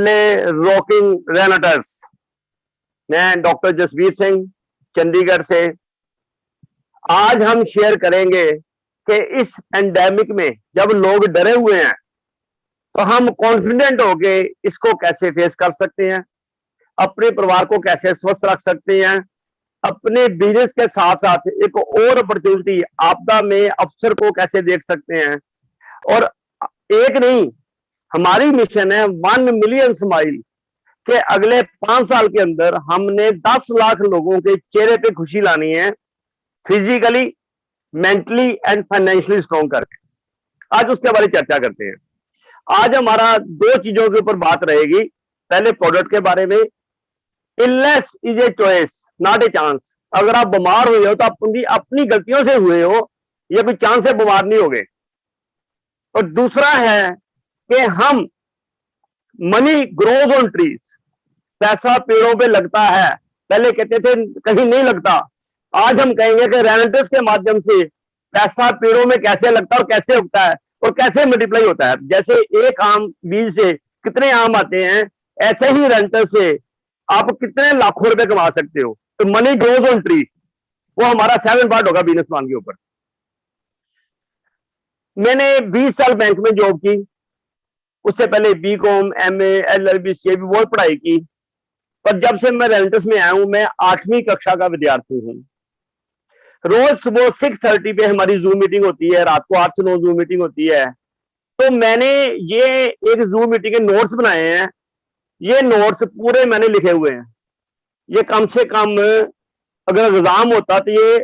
Rocking रेनेटर्स। मैं doctor Jasvir Singh Chandigarh से। आज हम शेयर करेंगे कि इस एंडेमिक में जब लोग डरे हुए हैं तो हम कॉन्फिडेंट होके इसको कैसे फेस कर सकते हैं, अपने परिवार को कैसे स्वस्थ रख सकते हैं, अपने बिजनेस के साथ साथ एक और अपॉर्चुनिटी आपदा में अवसर को कैसे देख सकते हैं। और एक नहीं, हमारी मिशन है 1 मिलियन स्माइल के अगले 5 साल के अंदर हमने 10 लाख लोगों के चेहरे पे खुशी लानी है, physically, mentally and financially strong करके। आज उसके बारे में चर्चा करते हैं। आज हमारा 2 चीजों के ऊपर बात रहेगी। पहले प्रोडक्ट के बारे में। Illness is a choice not a chance. अगर आप बीमार हुए हो तो अपनी गलतियों से हुए हो, या कोई चांस से बीमार नहीं हो गए। और दूसरा है कि हम मनी ग्रोज ऑन ट्रीज, पैसा पेड़ों पे लगता है। पहले कहते थे कहीं नहीं लगता। आज हम कहेंगे कि रेनेटर्स के माध्यम से पैसा पेड़ों में कैसे लगता है और कैसे उगता है और कैसे मल्टीप्लाई होता है। जैसे एक आम बीज से कितने आम आते हैं, ऐसे ही रेनेटर से आप कितने लाखों रुपए कमा सकते हो। तो मनी ग्रोज ऑन ट्री, वो हमारा 7 पार्ट होगा बिजनेस प्लान के ऊपर। मैंने 20 साल बैंक में जॉब की। उससे पहले बीकॉम, एमए, एलएलबी, सीएबी बहुत पढ़ाई की। पर जब से मैं रेनेटर्स में आया हूं, मैं 8वीं कक्षा का विद्यार्थी हूं। रोज सुबह 6:30 पे हमारी जूम मीटिंग होती है, रात को 8 से 9 जूम मीटिंग होती है। तो मैंने ये एक जूम मीटिंग के नोट्स बनाए हैं। ये नोट्स पूरे मैंने लिखे हुए हैं। ये कम से कम अगर एग्जाम होता तो ये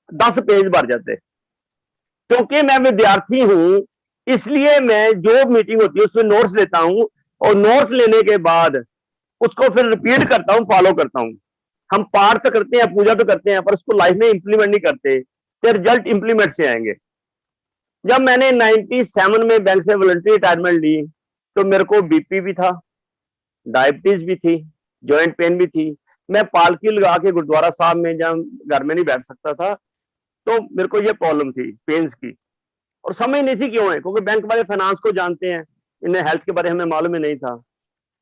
10 पेज भर जाते। क्योंकि मैं विद्यार्थी हूं, इसलिए मैं जो मीटिंग होती है उसमें नोट्स लेता हूं, और नोट्स लेने के बाद उसको फिर रिपीट करता हूं, फॉलो करता हूं। हम पाठ तो करते हैं, पूजा तो करते हैं, पर उसको लाइफ में इंप्लीमेंट नहीं करते, तो रिजल्ट इंप्लीमेंट से आएंगे। जब मैंने 97 में बैंक से वॉलंटरी रिटायरमेंट ली तो मेरे को बीपी भी था, डायबिटीज भी थी, जॉइंट पेन भी थी। मैं पालकी लगा के गुरुद्वारा साहब में, जहां घर में नहीं बैठ सकता था, तो मेरे को ये प्रॉब्लम थी पेन्स की। और समझ नहीं थी क्यों है, क्योंकि बैंक वाले फाइनेंस को जानते हैं, इन्हें हेल्थ के बारे में हमें मालूम ही नहीं था।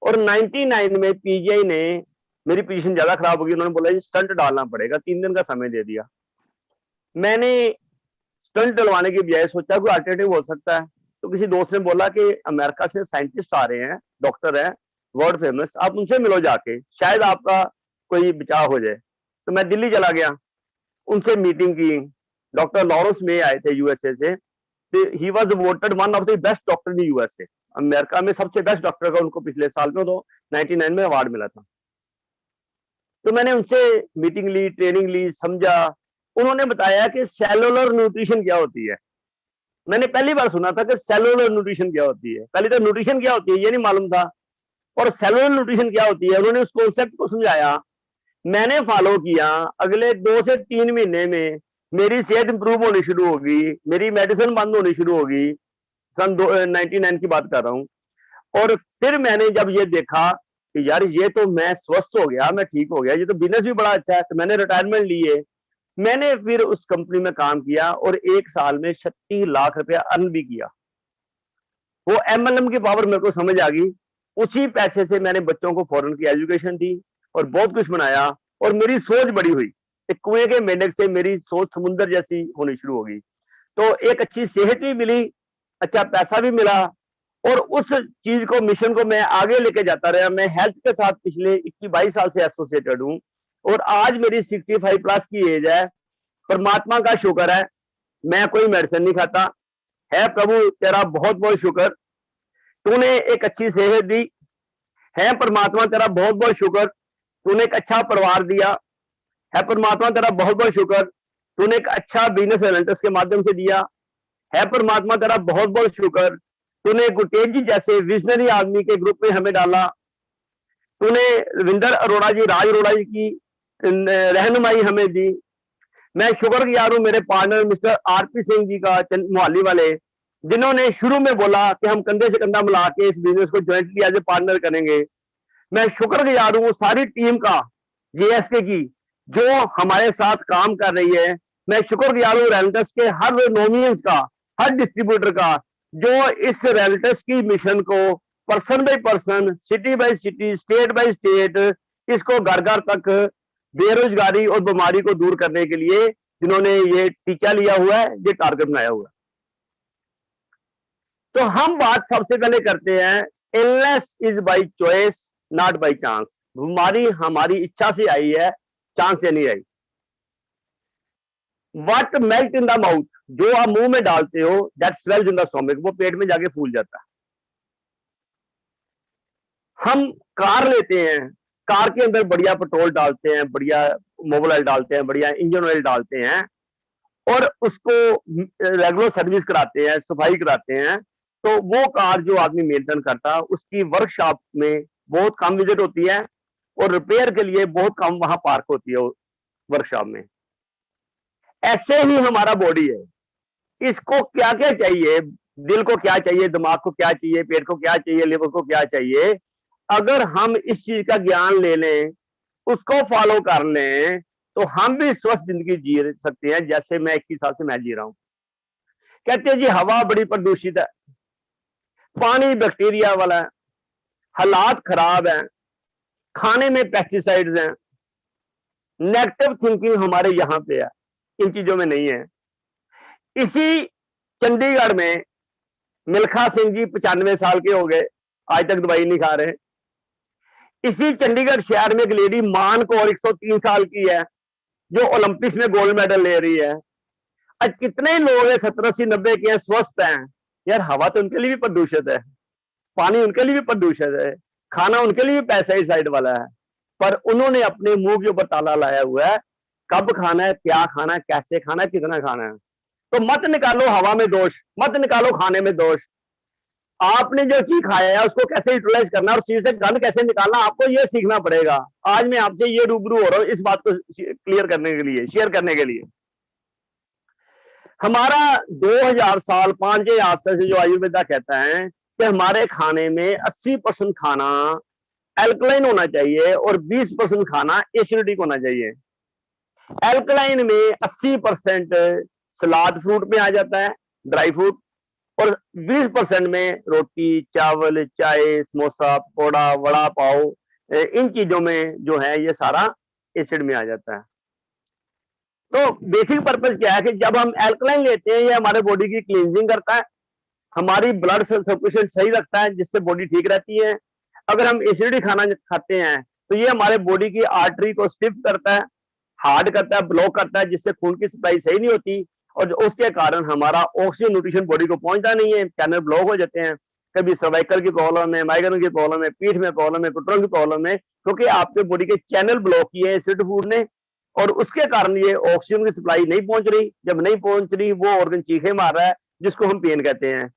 और 99 में पीजीआई ने, मेरी पोजीशन ज्यादा खराब हो गई, उन्होंने बोला स्टंट डालना पड़ेगा, 3 दिन का समय दे दिया। मैंने स्टंट डलवाने की बजाय सोचा कोई अल्टरनेटिव हो सकता है। तो किसी दोस्त ने बोला कि अमेरिका से साइंटिस्ट आ रहे हैं, डॉक्टर हैं, वर्ल्ड फेमस, आप उनसे मिलो जाके, शायद आपका कोई बचाव हो जाए। तो मैं दिल्ली चला गया, उनसे मीटिंग की। डॉक्टर लॉरेंस मे आए थे यूएसए से। He was voted one of the best doctor in USA. America में सबसे बेस्ट डॉक्टर का उनको पिछले साल में, तो 99 में अवार्ड मिला था। तो मैंने उनसे मीटिंग ली, ट्रेनिंग ली, समझा। उन्होंने बताया कि सेलुलर न्यूट्रिशन क्या होती है। मैंने पहली बार सुना था कि सेलुलर न्यूट्रिशन क्या होती है। पहले तो न्यूट्रिशन क्या होती है ये नहीं मालूम था, और सेलुलर न्यूट्रिशन क्या होती है उन्होंने उस कॉन्सेप्ट को समझाया। मैंने फॉलो किया। अगले 2 से 3 महीने में मेरी सेहत इंप्रूव होनी शुरू होगी, मेरी मेडिसिन बंद होनी शुरू होगी। सन 99 की बात कर रहा हूँ। और फिर मैंने जब ये देखा कि यार ये तो मैं स्वस्थ हो गया, मैं ठीक हो गया, ये तो बिजनेस भी बड़ा अच्छा है, तो मैंने रिटायरमेंट ली है। मैंने फिर उस कंपनी में काम किया और 1 साल में 36 लाख रुपया अर्न भी किया। वो एमएलएम की पावर मेरे को समझ आ गई। उसी पैसे से मैंने बच्चों को फॉरेन की एजुकेशन दी और बहुत कुछ बनाया, और मेरी सोच बड़ी हुई। एक कुएं के मेंढक से मेरी सोच समुद्र जैसी होनी शुरू हो गई। तो एक अच्छी सेहत भी मिली, अच्छा पैसा भी मिला, और उस चीज को, मिशन को मैं आगे लेके जाता रहा। मैं हेल्थ के साथ पिछले 21-22 साल से एसोसिएटेड हूँ, और आज मेरी 65 प्लस की एज है। परमात्मा का शुक्र है, मैं कोई मेडिसिन नहीं खाता। है प्रभु तेरा बहुत बहुत शुक्र, तूने एक अच्छी सेहत दी। है परमात्मा तेरा बहुत बहुत शुक्र, तूने एक अच्छा परिवार दिया। है परमात्मा तेरा बहुत बहुत शुक्र, तूने एक अच्छा बिजनेस रेनेटर्स के माध्यम से दिया। है परमात्मा तेरा बहुत बहुत शुक्र, तूने गुटेज जी जैसे विजनरी आदमी के ग्रुप में हमें डाला। तूने रविंदर अरोड़ा जी, राज अरोड़ा जी की रहनुमाई हमें दी। मैं शुक्रगुजार हूं मेरे partner mister RP Singh ji का, मोहाली वाले, जिन्होंने शुरू में बोला कि हम कंधे से कंधा मिला के इस बिजनेस को ज्वाइंटली एज ए पार्टनर करेंगे। मैं शुक्रगुजार हूं सारी टीम का, जेएसके की, जो हमारे साथ काम कर रही है। मैं शुक्रगुजार हूं रेनेटर्स के हर नोमिनियंस का, हर डिस्ट्रीब्यूटर का, जो इस रेनेटर्स की मिशन को person by person, city by city, state by state इसको घर घर तक बेरोजगारी और बीमारी को दूर करने के लिए जिन्होंने ये टीका लिया हुआ है, ये टारगेट बनाया हुआ है। तो हम बात सबसे पहले करते हैं, illness is by choice not by chance. बीमारी हमारी इच्छा से आई है, चांस से नहीं आई। What melt in the mouth, जो आप मुंह में डालते हो, that swells in the stomach, वो पेट में जाके फूल जाता है। हम कार लेते हैं, कार के अंदर बढ़िया पेट्रोल डालते हैं, बढ़िया मोबिल ऑयल डालते हैं, बढ़िया इंजन ऑयल डालते हैं और उसको रेगुलर सर्विस कराते हैं, सफाई कराते हैं। तो वो कार जो आदमी मेंटेन करता है, उसकी वर्कशॉप में बहुत कम विजिट होती है और रिपेयर के लिए बहुत कम वहां पार्क होती है वर्कशॉप में। ऐसे ही हमारा बॉडी है, इसको क्या क्या चाहिए, दिल को क्या चाहिए, दिमाग को क्या चाहिए, पेट को क्या चाहिए, लिवर को क्या चाहिए। अगर हम इस चीज का ज्ञान ले लें, उसको फॉलो कर लें, तो हम भी स्वस्थ जिंदगी जी सकते हैं, जैसे मैं 21 साल से मैं जी रहा हूं। कहते हैं जी हवा बड़ी प्रदूषित है, पानी बैक्टीरिया वाला है, हालात खराब हैं, खाने में पेस्टिसाइड्स हैं, नेगेटिव थिंकिंग हमारे यहां पे है, इन चीजों में नहीं है। इसी चंडीगढ़ में मिल्खा सिंह जी 95 साल के हो गए, आज तक दवाई नहीं खा रहे। इसी चंडीगढ़ शहर में एक लेडी मान कौर 103 साल की है, जो ओलंपिक्स में गोल्ड मेडल ले रही है। आज कितने लोग हैं 70 80 90 के हैं, स्वस्थ हैं। यार हवा तो उनके लिए भी प्रदूषित है, पानी उनके लिए भी प्रदूषित है, खाना उनके लिए भी पेस्टिसाइड वाला है, पर उन्होंने अपने मुंह के ऊपर ताला लाया हुआ है, कब खाना है, क्या खाना है, कैसे खाना है, कितना खाना है। तो मत निकालो हवा में दोष, मत निकालो खाने में दोष। आपने जो चीज खाया है उसको कैसे यूटिलाइज करना और चीज से गंद कैसे निकालना, आपको ये सीखना पड़ेगा। आज मैं आपसे ये रूबरू हो रहा हूँ इस बात को क्लियर करने के लिए, शेयर करने के लिए। हमारा 2000 साल 5000 साल से जो आयुर्वेदा कहता है कि हमारे खाने में 80% खाना एल्कलाइन होना चाहिए और 20% खाना एसिडिक होना चाहिए। एल्कलाइन में 80% सलाद फ्रूट में आ जाता है, ड्राई फ्रूट, और 20% में रोटी, चावल, चाय, समोसा, पकौड़ा, वड़ा पाव, इन चीजों में जो है ये सारा एसिड में आ जाता है। तो बेसिक पर्पस क्या है कि जब हम एल्कलाइन लेते हैं, ये हमारे बॉडी की क्लींजिंग करता है, हमारी ब्लड सर्कुलेशन सही रखता है, जिससे बॉडी ठीक रहती है। अगर हम एसिडिक खाना खाते हैं तो ये हमारे बॉडी की आर्टरी को स्टिफ करता है, हार्ड करता है, ब्लॉक करता है, जिससे खून की सप्लाई सही नहीं होती और उसके कारण हमारा ऑक्सीजन न्यूट्रिशन बॉडी को पहुंचता नहीं है, चैनल ब्लॉक हो जाते हैं। कभी सर्वाइकल की प्रॉब्लम है, माइग्रेन की प्रॉब्लम है, पीठ में प्रॉब्लम है, घुटनों की प्रॉब्लम है, क्योंकि आपके बॉडी के चैनल ब्लॉक किए हैं एसिड फूड ने और उसके कारण ये ऑक्सीजन की सप्लाई नहीं पहुंच रही। जब नहीं पहुंच रही, वो ऑर्गन चीखे मार रहा है, जिसको हम पेन कहते हैं,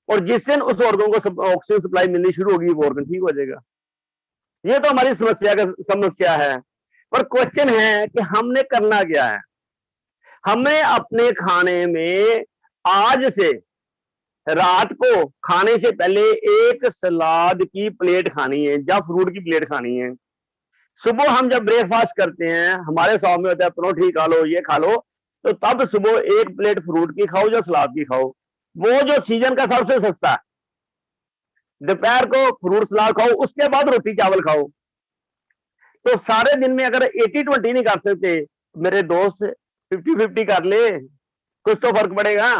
और जिस दिन उस ऑर्गन को ऑक्सीजन सप्लाई मिलनी शुरू होगी, वो ऑर्गन ठीक हो जाएगा। ये तो हमारी समस्या है। पर क्वेश्चन है कि हमने करना क्या है। हमें अपने खाने में आज से रात को खाने से पहले एक सलाद की प्लेट खानी है या फ्रूट की प्लेट खानी है। सुबह हम जब ब्रेकफास्ट करते हैं, हमारे सामने होता है परोठी खा लो, ये खा लो, तो तब सुबह एक प्लेट फ्रूट की खाओ या सलाद की खाओ, वो जो सीजन का सबसे सस्ता है। दोपहर को फ्रूट सलाद खाओ, उसके बाद रोटी चावल खाओ। तो सारे दिन में अगर 80-20 नहीं कर सकते, मेरे दोस्त 50-50 कर ले, कुछ तो फर्क पड़ेगा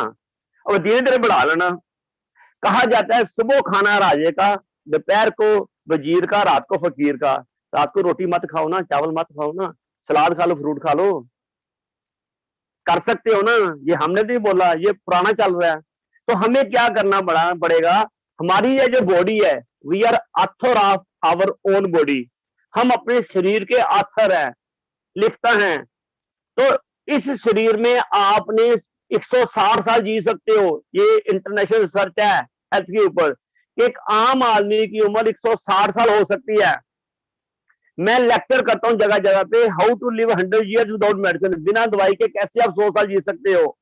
और धीरे धीरे बढ़ा लेना। कहा जाता है सुबह खाना राजे का, दोपहर को वजीर का, रात को फकीर का। रात को रोटी मत खाओ ना, चावल मत खाओ ना, सलाद खा लो, फ्रूट खा लो, कर सकते हो ना। ये हमने नहीं बोला, ये पुराना चल रहा है। तो हमें क्या करना पड़ेगा, हमारी ये जो बॉडी है, we are author of our own body, हम अपने शरीर के ऑथर है, लिखता है। तो इस शरीर में आपने 160 साल जी सकते हो, ये इंटरनेशनल रिसर्च है हेल्थ के ऊपर। एक आम आदमी की उम्र 160 साल हो सकती है। मैं लेक्चर करता हूं जगह जगह पे, how to live 100 years without medicine, बिना दवाई के कैसे आप 100 साल जी सकते हो।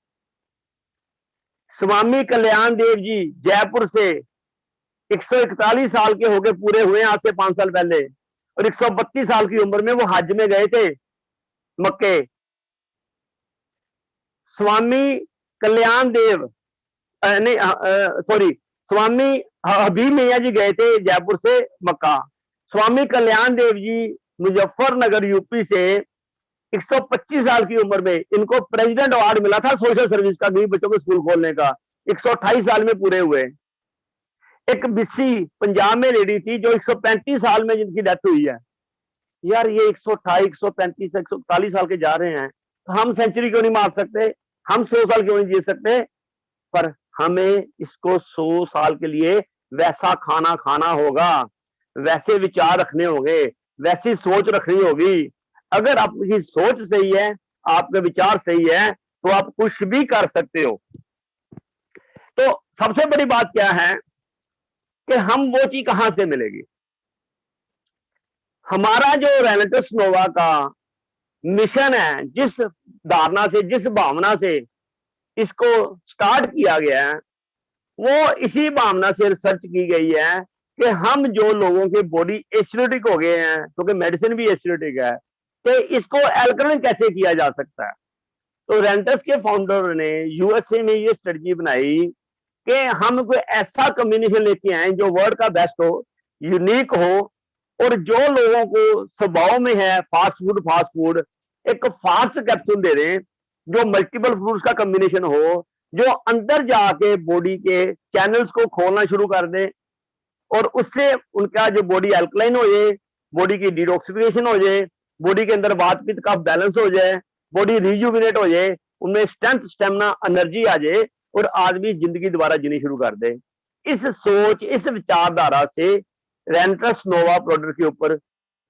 स्वामी कल्याण देव जी जयपुर से 141 साल के होके पूरे हुए आज से 5 साल पहले, और 132 साल की उम्र में वो हज में गए थे मक्के। स्वामी कल्याण देव नहीं, सॉरी, स्वामी हबीब मियाँ जी गए थे जयपुर से मक्का। स्वामी कल्याण देव जी मुजफ्फरनगर यूपी से 125 साल की उम्र में इनको प्रेसिडेंट अवार्ड मिला था सोशल सर्विस का, गरीब बच्चों को स्कूल खोलने का। 128 साल में पूरे हुए। एक बिस्सी पंजाब में लेडी थी जो 135 साल में जिनकी डेथ हुई है। यार ये 128, 135, 141 साल के जा रहे हैं, तो हम सेंचुरी क्यों नहीं मार सकते? हम 100 साल क्यों नहीं जी सकते? पर हमें इसको 100 साल के लिए वैसा खाना खाना होगा, वैसे विचार रखने होंगे, वैसी सोच रखनी होगी। अगर आपकी सोच सही है, आपके विचार सही है, तो आप कुछ भी कर सकते हो। तो सबसे बड़ी बात क्या है कि हम वो चीज कहां से मिलेगी? हमारा जो रेनेटिस नोवा का मिशन है, जिस धारणा से, जिस भावना से इसको स्टार्ट किया गया है, वो इसी भावना से रिसर्च की गई है कि हम जो लोगों के बॉडी एसिडिक हो गए हैं, क्योंकि मेडिसिन भी एसिडिक है, तो इसको एल्कलाइन कैसे किया जा सकता है। तो रेंटस के फाउंडर ने यूएसए में ये स्ट्रेटजी बनाई कि हम कोई ऐसा कम्बिनेशन लेके आए जो वर्ल्ड का बेस्ट हो, यूनिक हो, और जो लोगों को स्वभाव में है फास्ट फूड, एक फास्ट कैप्सूल दे दें जो मल्टीपल फ्रूट्स का कॉम्बिनेशन हो, जो अंदर जाके बॉडी के चैनल्स को खोलना शुरू कर दे, और उससे उनका जो बॉडी अल्कलाइन हो जाए, बॉडी की डिटॉक्सिफिकेशन हो जाए, बॉडी के अंदर वात पित्त का बैलेंस हो जाए, बॉडी रिजुविनेट हो जाए, उनमें स्ट्रेंथ, स्टेमिना, एनर्जी आ जाए, और आदमी जिंदगी दोबारा जीनी शुरू कर दे। इस सोच, इस विचारधारा से रेंट्रस नोवा प्रोडक्ट के ऊपर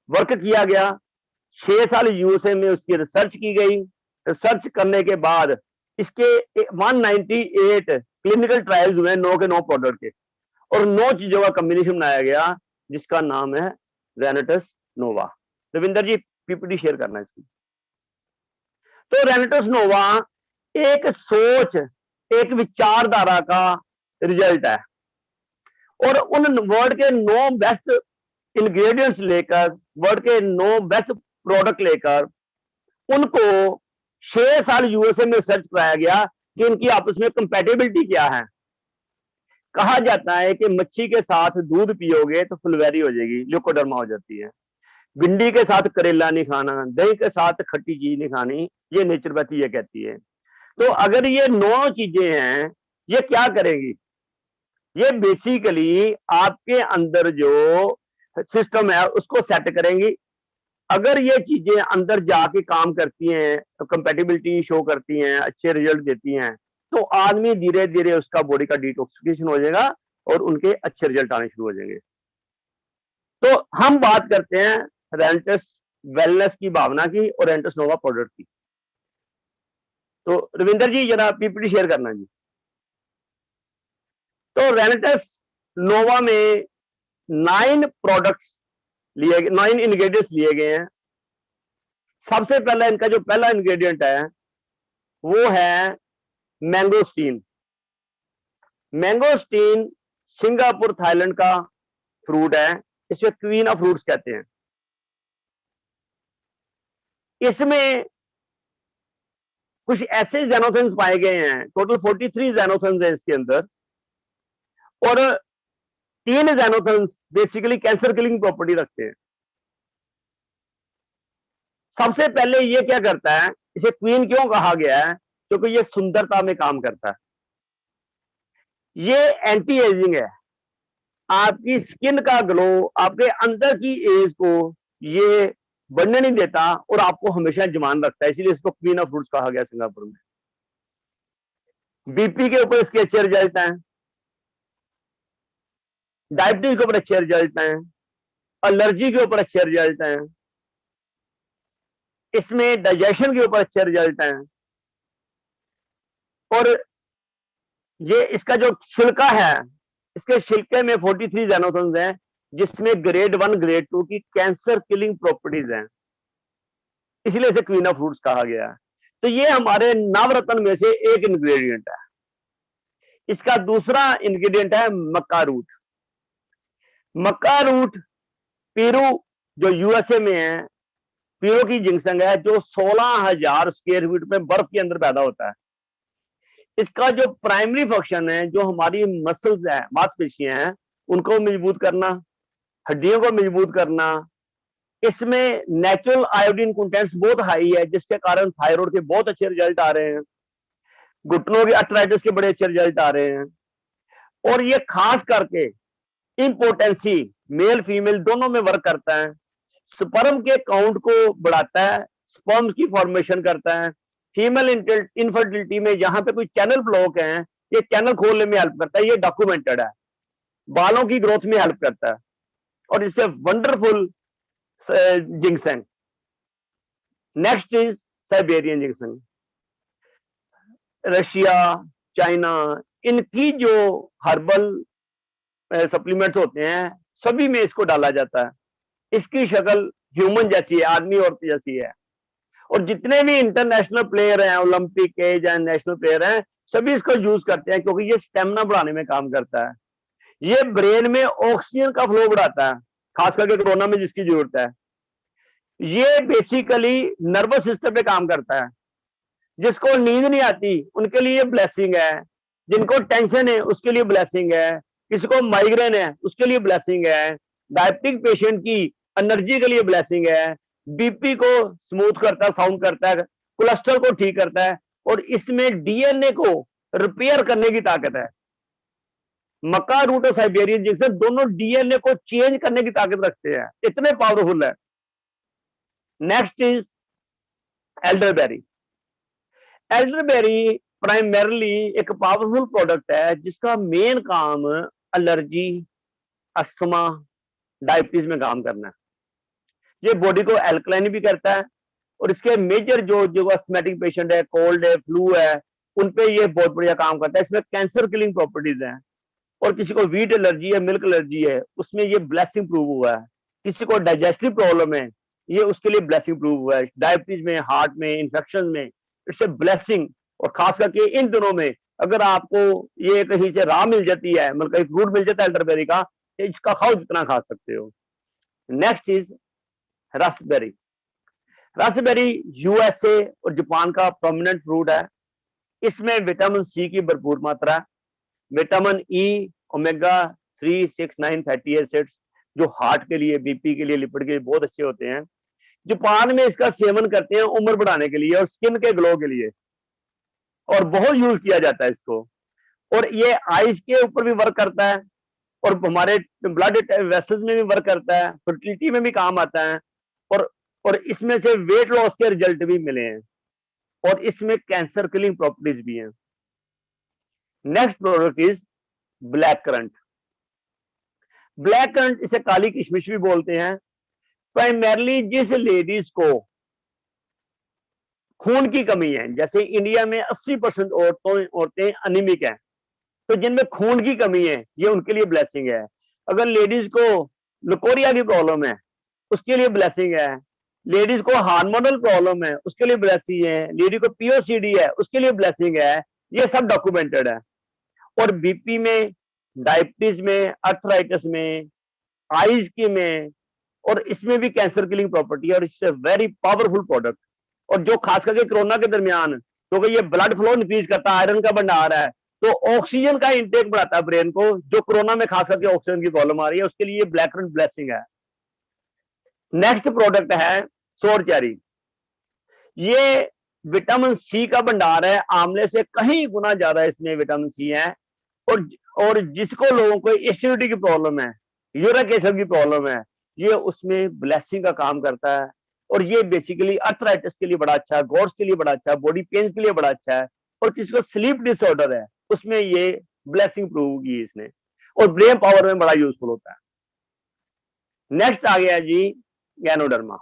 वर्क किया गया। 6 साल यूएसए में उसकी रिसर्च की गई। रिसर्च करने के बाद इसके 198 क्लिनिकल ट्रायल्स हुए 9 के 9 प्रोडक्ट के, और 9 चीजों का कॉम्बिनेशन बनाया गया जिसका नाम है रेनेटस नोवा। रविंदर जी पीपीटी शेयर करना है इसकी। तो रेनेटस नोवा एक सोच, एक विचारधारा का रिजल्ट है, और उन वर्ल्ड के 9 बेस्ट इंग्रेडिएंट्स लेकर, वर्ल्ड के 9 बेस्ट प्रोडक्ट लेकर, उनको 6 साल यूएसए में रिसर्च कराया गया कि इनकी आपस में कंपैटिबिलिटी क्या है। कहा जाता है कि मच्छी के साथ दूध पियोगे तो फुलवैरी हो जाएगी, ल्यूकोडर्मा हो जाती है। भिंडी के साथ करेला नहीं खाना, दही के साथ खट्टी चीज नहीं खानी, ये नेचुरोपैथी ये कहती है। तो अगर ये 9 चीजें हैं, ये क्या करेंगी? ये बेसिकली आपके अंदर जो सिस्टम है उसको सेट करेंगी। अगर ये चीजें अंदर जाके काम करती हैं, तो कंपैटिबिलिटी शो करती हैं, अच्छे रिजल्ट देती हैं, तो आदमी धीरे धीरे उसका बॉडी का डिटॉक्सिफिकेशन हो जाएगा और उनके अच्छे रिजल्ट आने शुरू हो जाएंगे। तो हम बात करते हैं रेंटस वेलनेस की भावना की और रेंटस नोवा प्रोडक्ट की। तो रविंदर जी जरा पीपीटी शेयर करना जी। तो रेंटस नोवा में 9 प्रोडक्ट्स लिए, 9 इंग्रेडिएंट्स लिए गए हैं। सबसे पहला इनका जो पहला इंग्रेडिएंट है वो है मैंगोस्टीन। मैंगोस्टीन सिंगापुर, थाईलैंड का फ्रूट है, इसे क्वीन ऑफ फ्रूट्स कहते हैं। इसमें कुछ ऐसे जेनोथन्स पाए गए हैं, टोटल 43 जेनोथन्स हैं इसके अंदर, और 3 जेनोथन्स बेसिकली कैंसर किलिंग प्रॉपर्टी रखते हैं। सबसे पहले ये क्या करता है, इसे क्वीन क्यों कहा गया है? क्योंकि ये सुंदरता में काम करता है, ये एंटी एजिंग है, आपकी स्किन का ग्लो, आपके अंदर की एज को ये बढ़ने नहीं देता और आपको हमेशा जवान रखता है, इसीलिए इसको क्वीन ऑफ फ्रूट्स कहा गया सिंगापुर में। बीपी के ऊपर इसके अच्छे रिजल्ट हैं, डायबिटीज के ऊपर अच्छे रिजल्ट हैं, एलर्जी के ऊपर अच्छे रिजल्ट हैं, इसमें डाइजेशन के ऊपर अच्छे रिजल्ट हैं, और ये इसका जो छिलका है, इसके छिलके में 43 जेनोथन्स हैं, जिसमें ग्रेड 1 ग्रेड 2 की कैंसर किलिंग प्रॉपर्टीज हैं, इसलिए इसे क्वीन ऑफ फ्रूट्स कहा गया है। तो ये हमारे नवरत्न में से एक इंग्रेडिएंट है। इसका दूसरा इंग्रेडिएंट है मक्का रूट। मक्का रूट पेरू जो यूएसए में है, पेरू की जिंसंग है जो 16,000 स्क्वायर फीट में बर्फ के अंदर पैदा होता है। इसका जो प्राइमरी फंक्शन है, जो हमारी मसल्स है, मांसपेशियां हैं, उनको मजबूत करना, हड्डियों को मजबूत करना। इसमें नेचुरल आयोडीन कंटेंट्स बहुत हाई है, जिसके कारण थायराइड के बहुत अच्छे रिजल्ट आ रहे हैं, घुटनों की अर्थराइटिस के बड़े अच्छे रिजल्ट आ रहे हैं। और ये खास करके इंपोर्टेंसी मेल फीमेल दोनों में वर्क करता है। स्पर्म के काउंट को बढ़ाता है, स्पर्म की फॉर्मेशन करता है। फीमेल इनफर्टिलिटी में जहां पे कोई चैनल ब्लॉक है, ये चैनल खोलने में हेल्प करता है, ये डॉक्यूमेंटेड है। बालों की ग्रोथ में हेल्प करता है, और इससे wonderful ginseng. Next is Siberian ginseng. Russia, China, इनकी जो हर्बल सप्लीमेंट्स होते हैं, सभी में इसको डाला जाता है। इसकी शक्ल ह्यूमन जैसी है, आदमी औरत जैसी है। और जितने भी इंटरनेशनल प्लेयर हैं, ओलंपिक के या नेशनल प्लेयर हैं, सभी इसको यूज करते हैं, क्योंकि ये स्टेमिना बढ़ाने में काम करता है। ये ब्रेन में ऑक्सीजन का फ्लो बढ़ाता है, खास करके कोरोना में जिसकी जरूरत है। ये बेसिकली नर्वस सिस्टम पे काम करता है। जिसको नींद नहीं आती उनके लिए ब्लेसिंग है, जिनको टेंशन है उसके लिए ब्लेसिंग है, किसी को माइग्रेन है उसके लिए ब्लेसिंग है, डायबिटिक पेशेंट की एनर्जी के लिए ब्लेसिंग है, बीपी को स्मूथ करता है, साउंड करता है, कोलेस्ट्रॉल को ठीक करता है, और इसमें डीएनए को रिपेयर करने की ताकत है। मक्का रूट और साइबेरियन जिंक्शन दोनों डीएनए को चेंज करने की ताकत रखते हैं, इतने पावरफुल है। Next is elderberry. Elderberry primarily एक पावरफुल प्रोडक्ट है, जिसका मेन काम एलर्जी, अस्थमा, डायबिटीज में काम करना है। ये बॉडी को एल्कलाइन भी करता है, और इसके मेजर जो जो अस्थमेटिक पेशेंट है, कोल्ड है, फ्लू है, उन पे ये बहुत बढ़िया काम करता है। इसमें कैंसर किलिंग प्रॉपर्टीज हैं। और किसी को व्हीट एलर्जी है, मिल्क एलर्जी है, उसमें ये ब्लेसिंग प्रूव हुआ है। किसी को डाइजेस्टिव प्रॉब्लम है, ये उसके लिए ब्लेसिंग प्रूव हुआ है। डायबिटीज में, हार्ट में, इन्फेक्शन में, इट्स ब्लेसिंग। और खास करके इन दिनों में अगर आपको ये कहीं से राह मिल जाती है, मतलब कहीं फ्रूट मिल जाता है एल्डरबेरी का, इसका खाओ जितना खा सकते हो। Next is raspberry. Raspberry USA और जापान का प्रोमिनेंट फ्रूट है। इसमें विटामिन सी की भरपूर मात्रा है, vitamin E, omega 3, 6, 9 fatty acids, जो हार्ट के लिए, बीपी के लिए, लिपिड के लिए बहुत अच्छे होते हैं। जापान में इसका सेवन करते हैं उम्र बढ़ाने के लिए और स्किन के ग्लो के लिए, और बहुत यूज किया जाता है इसको। और ये आइज के ऊपर भी वर्क करता है, और हमारे ब्लड वेसल्स में भी वर्क करता है, फर्टिलिटी में भी काम आता है। और और इसमें से वेट लॉस के रिजल्ट भी मिले हैं, और इसमें कैंसर किलिंग प्रॉपर्टीज भी हैं। Next product is black currant. Black currant, इसे काली किशमिश भी बोलते हैं। प्राइमरली जिस लेडीज को खून की कमी है, जैसे इंडिया में 80% औरतें अनिमिक हैं, तो जिनमें खून की कमी है, ये उनके लिए ब्लेसिंग है। अगर लेडीज को लुकोरिया की प्रॉब्लम है, उसके लिए ब्लेसिंग है। लेडीज को हार्मोनल प्रॉब्लम है, उसके लिए ब्लेसिंग है। लेडी को पीओसीडी है, उसके लिए ब्लेसिंग है। ये सब डॉक्यूमेंटेड है। और बीपी में, डायबिटीज में, अर्थराइटिस में, आइज की में, और इसमें भी कैंसर किलिंग प्रॉपर्टी है, और इससे वेरी पावरफुल प्रोडक्ट। और जो खास करके कोरोना के दरमियान, क्योंकि ये ब्लड फ्लो इंक्रीज करता है, आयरन का भंडार है, तो ऑक्सीजन का इंटेक बढ़ाता है ब्रेन को, जो कोरोना में खास करके ऑक्सीजन की प्रॉब्लम आ रही है, उसके लिए ब्लैक करंट ब्लेसिंग है। नेक्स्ट प्रोडक्ट है सोर चेरी। ये विटामिन सी का भंडार है, आंवले से कहीं गुना ज्यादा इसमें विटामिन सी है। और जिसको लोगों को एसिडिटी की प्रॉब्लम है, यूरिक एसिड की प्रॉब्लम है, ये उसमें ब्लेसिंग का काम करता है। और ये बेसिकली अर्थराइटिस के लिए बड़ा अच्छा है, गॉर्स के लिए बड़ा अच्छा है, बॉडी पेन्स के लिए बड़ा अच्छा है। और किसी को स्लीप डिसऑर्डर है, उसमें ये ब्लेसिंग प्रूव की इसने, और ब्रेन पावर में बड़ा यूजफुल होता है। नेक्स्ट आ गया जी गैनोडर्मा।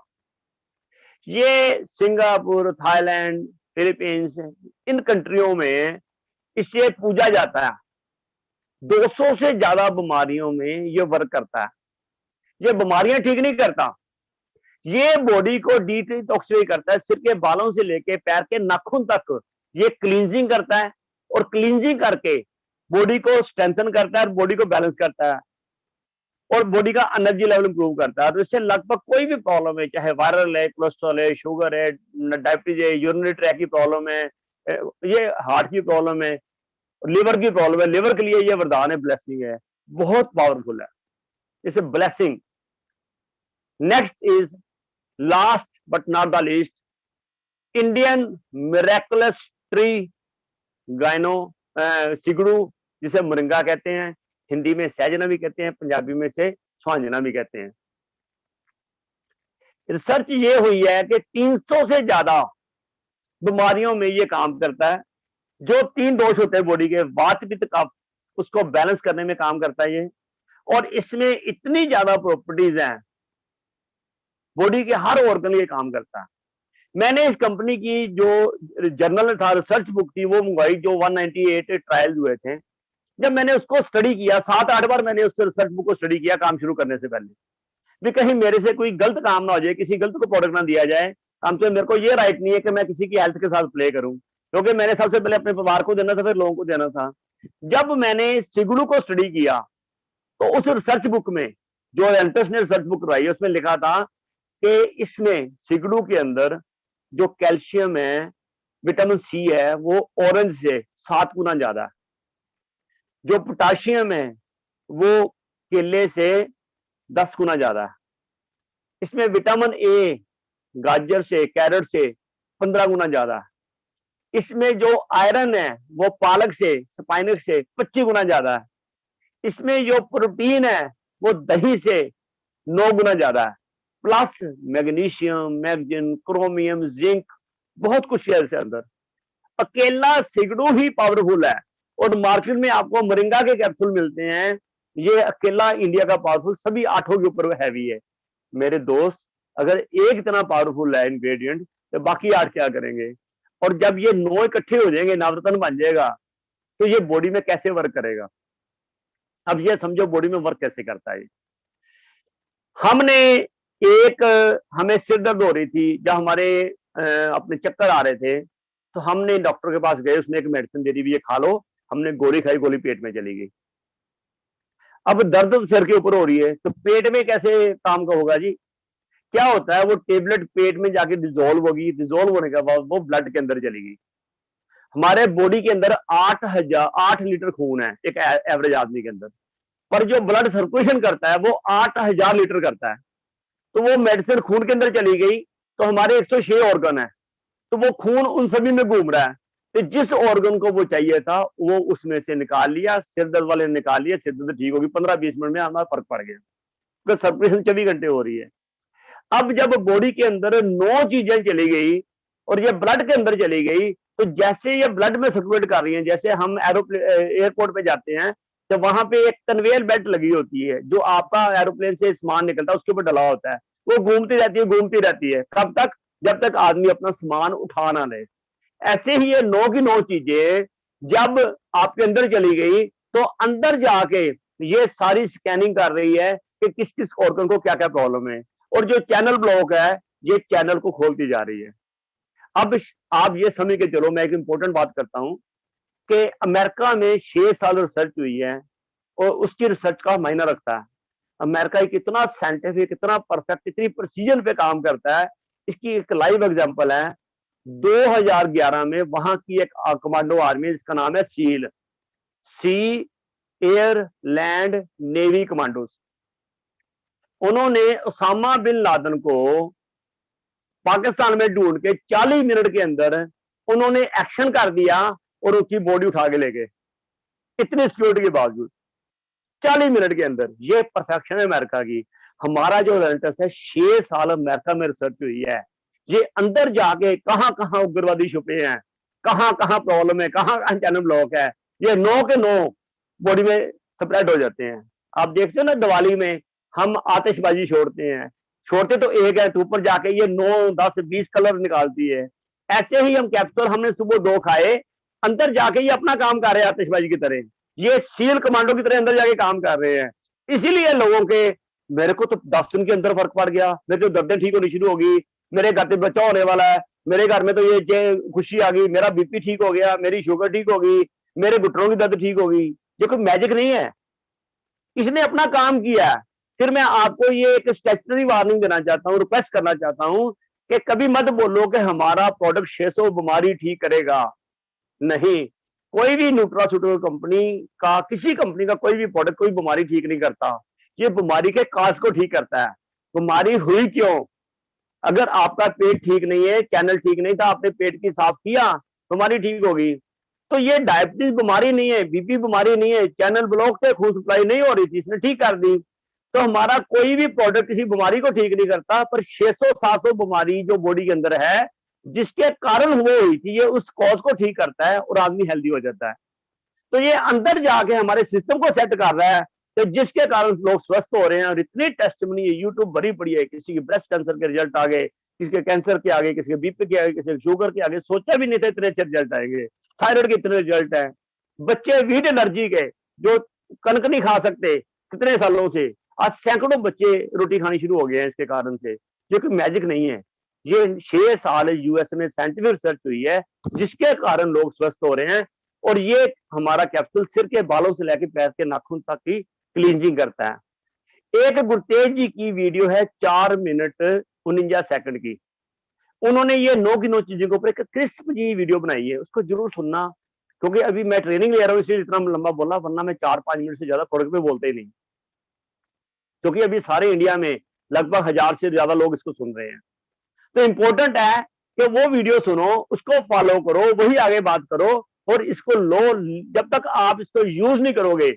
ये सिंगापुर, थाईलैंड, फिलीपींस, इन कंट्रियों में इसे पूजा जाता है। 200 से ज्यादा बीमारियों में ये वर्क करता है। ये बीमारियां ठीक नहीं करता, ये बॉडी को डिटॉक्सिफाई करता है। सिर के बालों से लेके पैर के नाखून तक ये क्लींजिंग करता है, और क्लींजिंग करके बॉडी को स्ट्रेंथन करता है, और बॉडी को बैलेंस करता है, और बॉडी का एनर्जी लेवल इंप्रूव करता है। तो इससे लगभग कोई भी प्रॉब्लम है, चाहे वायरल है, कोलेस्ट्रॉल है, शुगर है, डायबिटीज है, यूरिनरी ट्रैक की प्रॉब्लम है, ये हार्ट की प्रॉब्लम है, लिवर की प्रॉब्लम है, लिवर के लिए ये वरदान है, ब्लेसिंग है, बहुत पावरफुल है, इसे blessing. Next is, last but not the least, Indian miraculous tree गाइनो सिगड़ू, जिसे मोरिंगा कहते हैं, हिंदी में सहजना भी कहते हैं, पंजाबी में से स्वांजना भी कहते हैं। रिसर्च ये हुई है कि 300 से ज्यादा बीमारियों में ये काम करता है। जो 3 दोष होते हैं बॉडी के, वात पित्त कफ, उसको बैलेंस करने में काम करता है ये। और इसमें इतनी ज्यादा प्रॉपर्टीज हैं, बॉडी के हर ऑर्गन ये काम करता है। मैंने इस कंपनी की जो जर्नल था, रिसर्च बुक थी, वो मंगवाई, जो 198 ट्रायल हुए थे। जब मैंने उसको स्टडी किया, 7-8 बार मैंने उस रिसर्च बुक को स्टडी किया काम शुरू करने से पहले, भी कहीं मेरे से कोई गलत काम ना हो जाए, किसी गलत को प्रोडक्ट ना दिया जाए। हम तो, मेरे को ये राइट नहीं है कि मैं किसी की हेल्थ के साथ प्ले करूं, क्योंकि मैंने सबसे पहले अपने परिवार को देना था, फिर लोगों को देना था। जब मैंने सिगड़ू को स्टडी किया, तो उस रिसर्च बुक में, जो एंटस ने रिसर्च बुक करवाई, उसमें लिखा था कि इसमें सिगड़ू के अंदर जो कैल्शियम है, विटामिन सी है, वो ऑरेंज से 7 गुना ज्यादा है। जो पोटाशियम है, वो केले से 10 गुना ज्यादा है। इसमें विटामिन ए गाजर से, कैरेट से 15 गुना ज्यादा है। इसमें जो आयरन है, वो पालक से, स्पाइनक से 25 गुना ज्यादा है। इसमें जो प्रोटीन है, वो दही से 9 गुना ज्यादा है। Plus magnesium, magnesium, chromium, zinc, बहुत कुछ है इसके अंदर। अकेला सिगड़ू ही पावरफुल है, और मार्केट में आपको मोरिंगा के कैप्सूल मिलते हैं, ये अकेला इंडिया का पावरफुल, सभी 8 के ऊपर हैवी है। मेरे दोस्त, अगर एक इतना पावरफुल है इंग्रेडिएंट, तो बाकी 8 क्या करेंगे? और जब ये 9 इकट्ठे हो जाएंगे, नवरत्न बन जाएगा, तो ये बॉडी में कैसे वर्क करेगा? अब ये समझो बॉडी में वर्क कैसे करता है। हमने हमें सिर दर्द हो रही थी, जब हमारे अपने चक्कर आ रहे थे, तो हमने डॉक्टर के पास गए, उसने एक मेडिसिन दे दी, ये खा लो। हमने गोली खाई, गोली पेट में चली गई। अब दर्द सिर के ऊपर हो रही है, तो पेट में कैसे काम का होगा जी? क्या होता है, वो टेबलेट पेट में जाके डिजोल्व होगी, डिजोल्व होने के बाद वो ब्लड के अंदर चली गई। हमारे बॉडी के अंदर 8 लीटर खून है एक एवरेज आदमी के अंदर, पर जो ब्लड सर्कुलेशन करता है, वो 8000 लीटर करता है। तो वो मेडिसिन खून के अंदर चली गई, तो हमारे 106 ऑर्गन है, तो वो खून उन सभी में घूम रहा है। तो जिस ऑर्गन को वो चाहिए था, वो उसमें से निकाल लिया। सिर दर्द वाले ने निकाल लिया, सिर दर्द ठीक होगी, 15-20 मिनट में हमारा फर्क पड़ गया, क्योंकि सर्कुलेशन 24 घंटे हो रही है। अब जब बॉडी के अंदर 9 चीजें चली गई, और ये ब्लड के अंदर चली गई, तो जैसे ये ब्लड में सर्कुलेट कर रही है, जैसे हम एयरपोर्ट पे जाते हैं, तो वहां पे एक कन्वेयर बेल्ट लगी होती है, जो आपका एरोप्लेन से सामान निकलता है, उसके ऊपर डला होता है, वो घूमती रहती है, घूमती रहती है। कब तक? जब तक आदमी अपना सामान उठा ना ले। ऐसे ही ये 9 की 9 चीजें जब आपके अंदर चली गई, तो अंदर जाके ये सारी स्कैनिंग कर रही है कि किस किस ऑर्गन को क्या क्या प्रॉब्लम है, और जो चैनल ब्लॉक है, ये चैनल को खोलती जा रही है। अब आप ये समझ के चलो, मैं एक इंपॉर्टेंट बात करता हूं कि अमेरिका में 6 साल रिसर्च हुई है, और उसकी रिसर्च का मायना रखता है। अमेरिका एक इतना साइंटिफिक, इतना परफेक्ट, इतनी प्रिसीजन पे काम करता है। इसकी एक लाइव एग्जांपल है, 2011 में वहां की एक कमांडो आर्मी, जिसका नाम है सील, सी एयर लैंड नेवी कमांडोज। उन्होंने उसामा बिन लादेन को पाकिस्तान में ढूंढ के 40 मिनट के अंदर उन्होंने एक्शन कर दिया, और उसकी बॉडी उठा के ले गए, इतनी सिक्योरिटी के बावजूद 40 मिनट के अंदर। ये परफेक्शन है अमेरिका की। हमारा जो रेलेंटस है, 6 साल अमेरिका में रिसर्च हुई है, ये अंदर जाके कहां कहां उग्रवादी छुपे हैं, कहां कहां प्रॉब्लम है, कहां कहां चैनल ब्लॉक है, ये 9 के 9 बॉडी में स्प्रेड हो जाते हैं। आप देखते हो ना, दिवाली में हम आतिशबाजी छोड़ते हैं, छोड़ते तो एक है, तो ऊपर जाके ये 9, 10, 20 कलर निकालती है। ऐसे ही हम कैप्सूल हमने सुबह 2 खाए, अंदर जाके ये अपना काम कर रहे हैं आतिशबाजी की तरह, ये सील कमांडो की तरह अंदर जाके काम कर रहे हैं। इसीलिए लोगों के, मेरे को तो 10 दिन के अंदर फर्क पड़ गया, मेरे तो दर्दें ठीक होनी शुरू होगी, मेरे घर पे बच्चा होने वाला है, मेरे घर में तो ये खुशी आ गई, मेरा बीपी ठीक हो गया, मेरी शुगर ठीक होगी, मेरे घुटनों की दर्द ठीक होगी। ये कोई मैजिक नहीं है, इसने अपना काम किया है। फिर मैं आपको ये एक स्टैट्यूटरी वार्निंग देना चाहता हूँ, रिक्वेस्ट करना चाहता हूँ कि कभी मत बोलो कि हमारा प्रोडक्ट 600 बीमारी ठीक करेगा। नहीं, कोई भी न्यूट्रास्यूटिकल कंपनी का, किसी कंपनी का कोई भी प्रोडक्ट कोई बीमारी ठीक नहीं करता। ये बीमारी के काज को ठीक करता है। बीमारी हुई क्यों? अगर आपका पेट ठीक नहीं है, चैनल ठीक नहीं था, आपने पेट की साफ किया, बीमारी ठीक होगी। तो ये डायबिटीज बीमारी नहीं है, बीपी बीमारी नहीं है, चैनल ब्लॉक थे, खून सप्लाई नहीं हो रही थी, इसने ठीक कर दी। तो हमारा कोई भी प्रोडक्ट किसी बीमारी को ठीक नहीं करता, पर 600-700 बीमारी जो बॉडी के अंदर है, जिसके कारण वो हुई थी, ये उस कॉज को ठीक करता है और आदमी हेल्दी हो जाता है। तो ये अंदर जाके हमारे सिस्टम को सेट कर रहा है, तो जिसके कारण लोग स्वस्थ हो रहे हैं। और इतनी टेस्टिमनी है, यूट्यूब भरी पड़ी है, किसी की ब्रेस्ट कैंसर के रिजल्ट आ गए, किसी के कैंसर के आगे, किसी के बीपी के आगे, किसी के शुगर के आगे, सोचा भी नहीं था इतने अच्छे रिजल्ट आएंगे। थायराइड के इतने रिजल्ट है। बच्चे वीट एलर्जी के, जो कनक नहीं खा सकते कितने सालों से, आज सैकड़ों बच्चे रोटी खानी शुरू हो गए हैं इसके कारण से। ये कोई मैजिक नहीं है, ये 6 साल यूएस में साइंटिफिक रिसर्च हुई है, जिसके कारण लोग स्वस्थ हो रहे हैं। और ये हमारा कैप्सूल सिर के बालों से लेकर पैर के नाखून तक की क्लींजिंग करता है। एक गुरतेज जी की वीडियो है 4 मिनट 49 सेकंड की। उन्होंने ये 9 की 9 चीजों के ऊपर एक क्रिस्प जी वीडियो बनाई है, उसको जरूर सुनना। क्योंकि अभी मैं ट्रेनिंग ले रहा हूं, इसलिए इतना लंबा बोला, वरना मैं 4-5 मिनट से ज्यादा प्रोडक्ट पे बोलते ही नहीं। क्योंकि अभी सारे इंडिया में लगभग 1000 से ज्यादा लोग इसको सुन रहे हैं। तो इंपॉर्टेंट है कि वो वीडियो सुनो, उसको फॉलो करो, वही आगे बात करो और इसको लो। जब तक आप इसको यूज नहीं करोगे,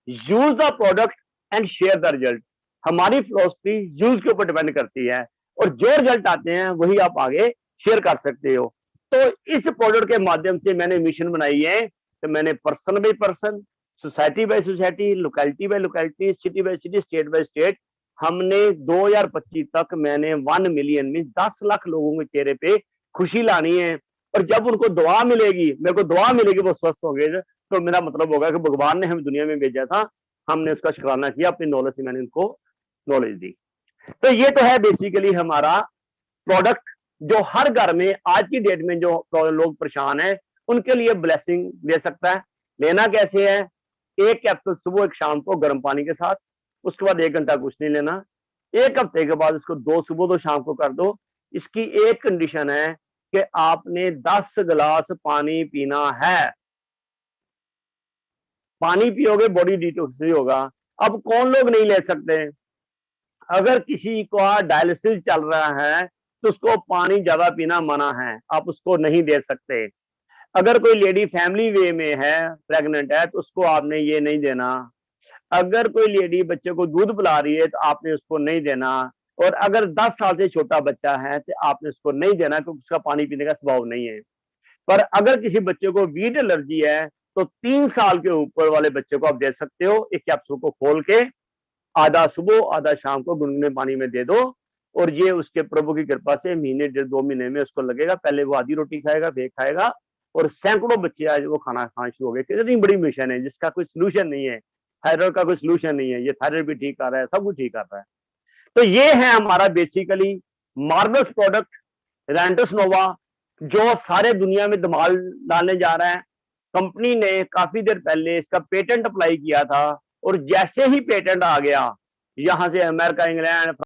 use the product and share the result. हमारी फिलोसफी यूज के ऊपर डिपेंड करती है, और जो रिजल्ट आते हैं वही आप आगे शेयर कर सकते हो। तो इस प्रोडक्ट के माध्यम से मैंने मिशन बनाई है कि मैंने person by person, society by society, locality by locality, city by city, state by state, हमने 2025 तक मैंने 1 मिलियन में 10 लाख लोगों के चेहरे पे खुशी लानी है। और जब उनको दुआ मिलेगी, मेरे को दुआ मिलेगी, वो स्वस्थ होंगे, तो मेरा मतलब होगा कि भगवान ने हमें दुनिया में भेजा था, हमने उसका शुक्राना किया, अपनी नॉलेज से मैंने इनको नॉलेज दी। तो ये तो है बेसिकली हमारा प्रोडक्ट, जो हर घर में आज की डेट में जो लोग परेशान है उनके लिए ब्लेसिंग दे सकता है। लेना कैसे है? एक कैप्सूल सुबह एक शाम को गर्म पानी के साथ, उसके बाद 1 घंटा कुछ नहीं लेना। 1 हफ्ते के बाद इसको 2 सुबह 2 शाम को कर दो। इसकी एक कंडीशन है कि आपने 10 गिलास पानी पीना है। पानी पियोगे बॉडी डिटॉक्स होगा। अब कौन लोग नहीं ले सकते? अगर किसी को डायलिसिस चल रहा है तो उसको पानी ज्यादा पीना मना है, आप उसको नहीं दे सकते। अगर कोई लेडी फैमिली वे में है, प्रेग्नेंट है, तो उसको आपने ये नहीं देना। अगर कोई लेडी बच्चे को दूध पिला रही है तो आपने उसको नहीं देना। और अगर 10 साल से छोटा बच्चा है तो आपने उसको नहीं देना, क्योंकि उसका पानी पीने का स्वभाव नहीं है। पर अगर किसी बच्चे को वीट एलर्जी है तो 3 साल के ऊपर वाले बच्चे को आप दे सकते हो। एक कैप्सूल को खोल के आधा सुबह आधा शाम को गुनगुने पानी में दे दो, और ये उसके प्रभु की कृपा से महीने 1.5-2 महीने में उसको लगेगा। पहले वो आधी रोटी खाएगा, फिर खाएगा, और सैकड़ों बच्चे आज वो खाना खाना शुरू हो गए। कितनी बड़ी मिशन है जिसका कोई सोल्यूशन नहीं है, थायराइड का कोई सोल्यूशन नहीं है, ये थायराइड भी ठीक कर रहा है, सब कुछ ठीक कर रहा है। तो ये है हमारा बेसिकली मार्वलस प्रोडक्ट रैंटस नोवा, जो सारे दुनिया में धमाल डालने जा रहा है। कंपनी ने काफी देर पहले इसका पेटेंट अप्लाई किया था, और जैसे ही पेटेंट आ गया, यहां से अमेरिका, इंग्लैंड,